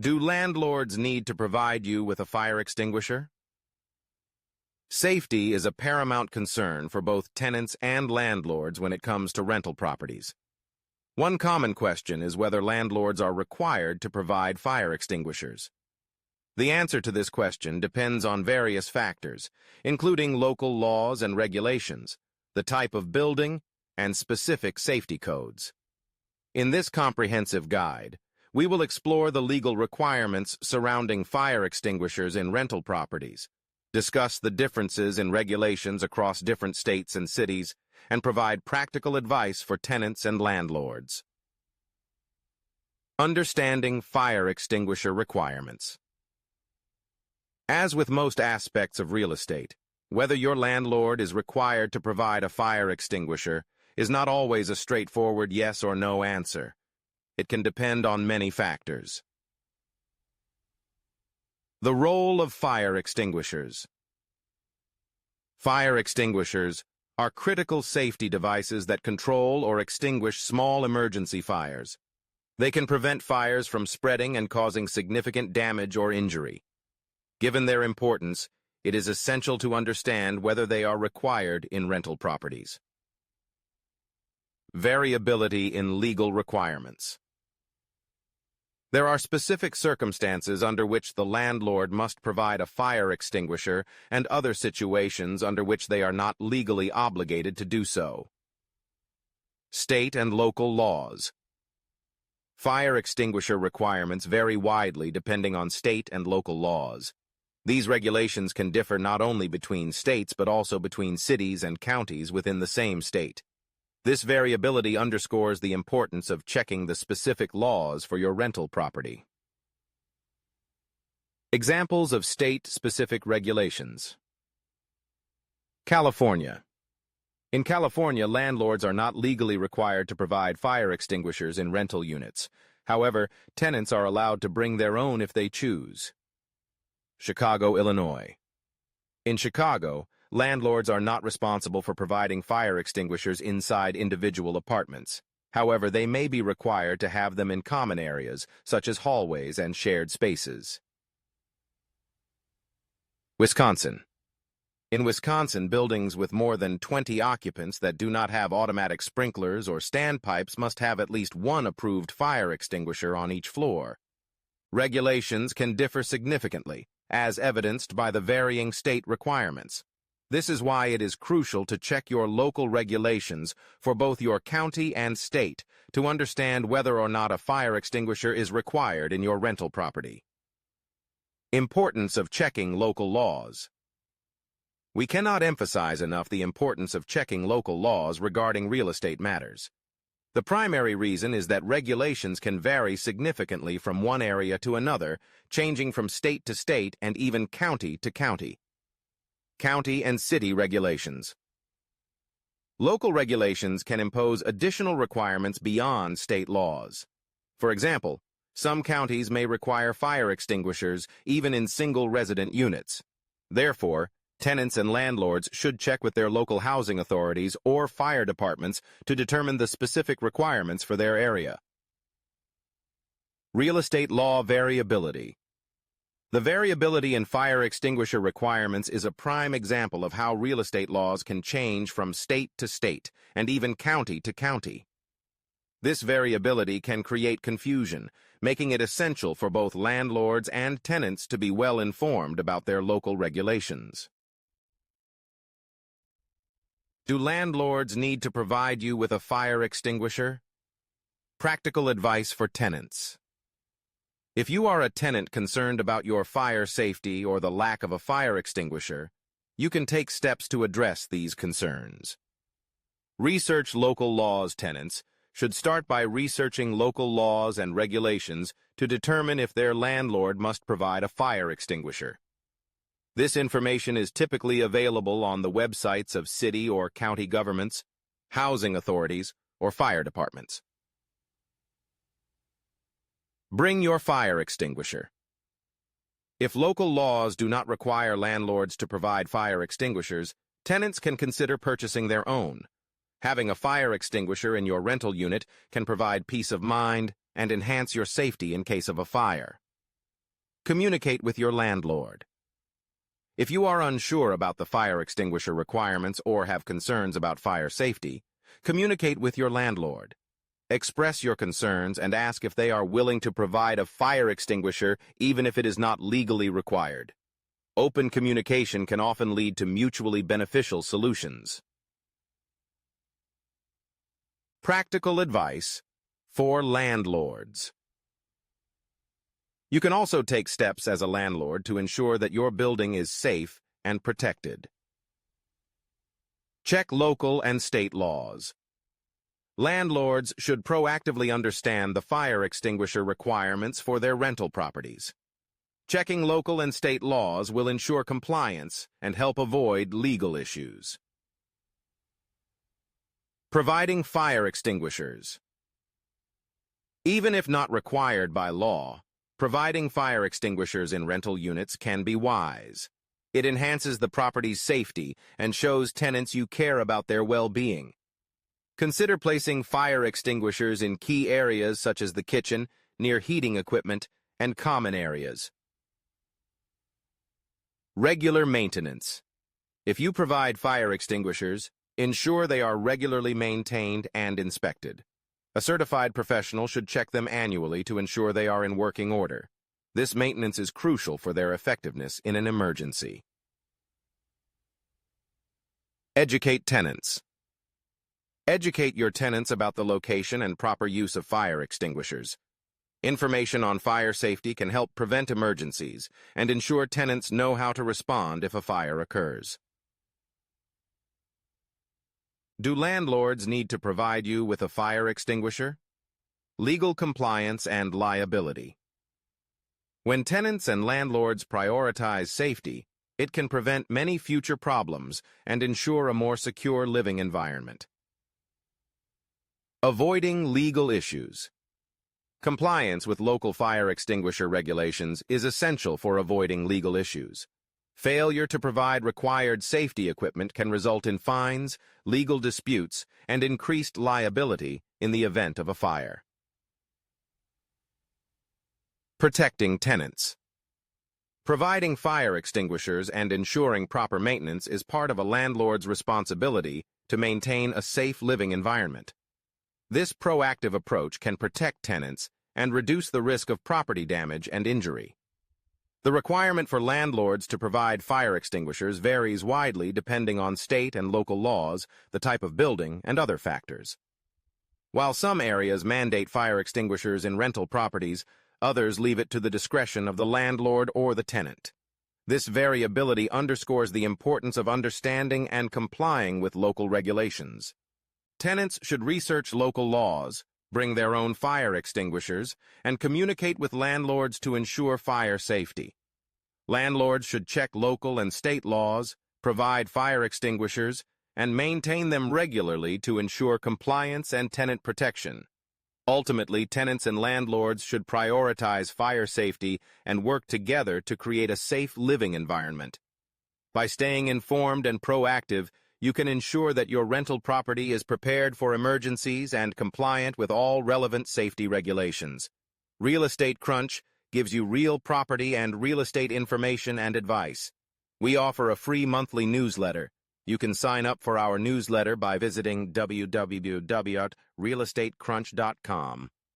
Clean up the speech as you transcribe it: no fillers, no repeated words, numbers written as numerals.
Do landlords need to provide you with a fire extinguisher? Safety is a paramount concern for both tenants and landlords when it comes to rental properties. One common question is whether landlords are required to provide fire extinguishers. The answer to this question depends on various factors, including local laws and regulations, the type of building, and specific safety codes. In this comprehensive guide, we will explore the legal requirements surrounding fire extinguishers in rental properties, discuss the differences in regulations across different states and cities, and provide practical advice for tenants and landlords. Understanding fire extinguisher requirements. As with most aspects of real estate, whether your landlord is required to provide a fire extinguisher is not always a straightforward yes or no answer. It can depend on many factors. The role of fire extinguishers. Fire extinguishers are critical safety devices that control or extinguish small emergency fires. They can prevent fires from spreading and causing significant damage or injury. Given their importance, it is essential to understand whether they are required in rental properties. Variability in legal requirements. There are specific circumstances under which the landlord must provide a fire extinguisher and other situations under which they are not legally obligated to do so. State and local laws. Fire extinguisher requirements vary widely depending on state and local laws. These regulations can differ not only between states but also between cities and counties within the same state. This variability underscores the importance of checking the specific laws for your rental property. Examples of state-specific regulations. California. In California, landlords are not legally required to provide fire extinguishers in rental units. However, tenants are allowed to bring their own if they choose. Chicago, Illinois. In Chicago, landlords are not responsible for providing fire extinguishers inside individual apartments. However, they may be required to have them in common areas, such as hallways and shared spaces. Wisconsin. In Wisconsin, buildings with more than 20 occupants that do not have automatic sprinklers or standpipes must have at least one approved fire extinguisher on each floor. Regulations can differ significantly, as evidenced by the varying state requirements. This is why it is crucial to check your local regulations for both your county and state to understand whether or not a fire extinguisher is required in your rental property. Importance of checking local laws. We cannot emphasize enough the importance of checking local laws regarding real estate matters. The primary reason is that regulations can vary significantly from one area to another, changing from state to state and even county to county. County and city regulations. Local regulations can impose additional requirements beyond state laws. For example, some counties may require fire extinguishers even in single resident units. Therefore, tenants and landlords should check with their local housing authorities or fire departments to determine the specific requirements for their area. Real estate law variability. The variability in fire extinguisher requirements is a prime example of how real estate laws can change from state to state and even county to county. This variability can create confusion, making it essential for both landlords and tenants to be well informed about their local regulations. Do landlords need to provide you with a fire extinguisher? Practical advice for tenants. If you are a tenant concerned about your fire safety or the lack of a fire extinguisher, you can take steps to address these concerns. Research local laws. Tenants should start by researching local laws and regulations to determine if their landlord must provide a fire extinguisher. This information is typically available on the websites of city or county governments, housing authorities, or fire departments. Bring your fire extinguisher. If local laws do not require landlords to provide fire extinguishers, tenants can consider purchasing their own. Having a fire extinguisher in your rental unit can provide peace of mind and enhance your safety in case of a fire. Communicate with your landlord. If you are unsure about the fire extinguisher requirements or have concerns about fire safety, communicate with your landlord. Express your concerns and ask if they are willing to provide a fire extinguisher even if it is not legally required. Open communication can often lead to mutually beneficial solutions. Practical advice for landlords. You can also take steps as a landlord to ensure that your building is safe and protected. Check local and state laws. Landlords should proactively understand the fire extinguisher requirements for their rental properties. Checking local and state laws will ensure compliance and help avoid legal issues. Providing fire extinguishers. Even if not required by law, providing fire extinguishers in rental units can be wise. It enhances the property's safety and shows tenants you care about their well-being. Consider placing fire extinguishers in key areas such as the kitchen, near heating equipment, and common areas. Regular maintenance. If you provide fire extinguishers, ensure they are regularly maintained and inspected. A certified professional should check them annually to ensure they are in working order. This maintenance is crucial for their effectiveness in an emergency. Educate tenants. Educate your tenants about the location and proper use of fire extinguishers. Information on fire safety can help prevent emergencies and ensure tenants know how to respond if a fire occurs. Do landlords need to provide you with a fire extinguisher? Legal compliance and liability. When tenants and landlords prioritize safety, it can prevent many future problems and ensure a more secure living environment. Avoiding legal issues. Compliance with local fire extinguisher regulations is essential for avoiding legal issues. Failure to provide required safety equipment can result in fines, legal disputes, and increased liability in the event of a fire. Protecting tenants. Providing fire extinguishers and ensuring proper maintenance is part of a landlord's responsibility to maintain a safe living environment. This proactive approach can protect tenants and reduce the risk of property damage and injury. The requirement for landlords to provide fire extinguishers varies widely depending on state and local laws, the type of building, and other factors. While some areas mandate fire extinguishers in rental properties, others leave it to the discretion of the landlord or the tenant. This variability underscores the importance of understanding and complying with local regulations. Tenants should research local laws, bring their own fire extinguishers, and communicate with landlords to ensure fire safety. Landlords should check local and state laws, provide fire extinguishers, and maintain them regularly to ensure compliance and tenant protection. Ultimately, tenants and landlords should prioritize fire safety and work together to create a safe living environment. By staying informed and proactive, you can ensure that your rental property is prepared for emergencies and compliant with all relevant safety regulations. Real Estate Crunch gives you real property and real estate information and advice. We offer a free monthly newsletter. You can sign up for our newsletter by visiting www.realestatecrunch.com.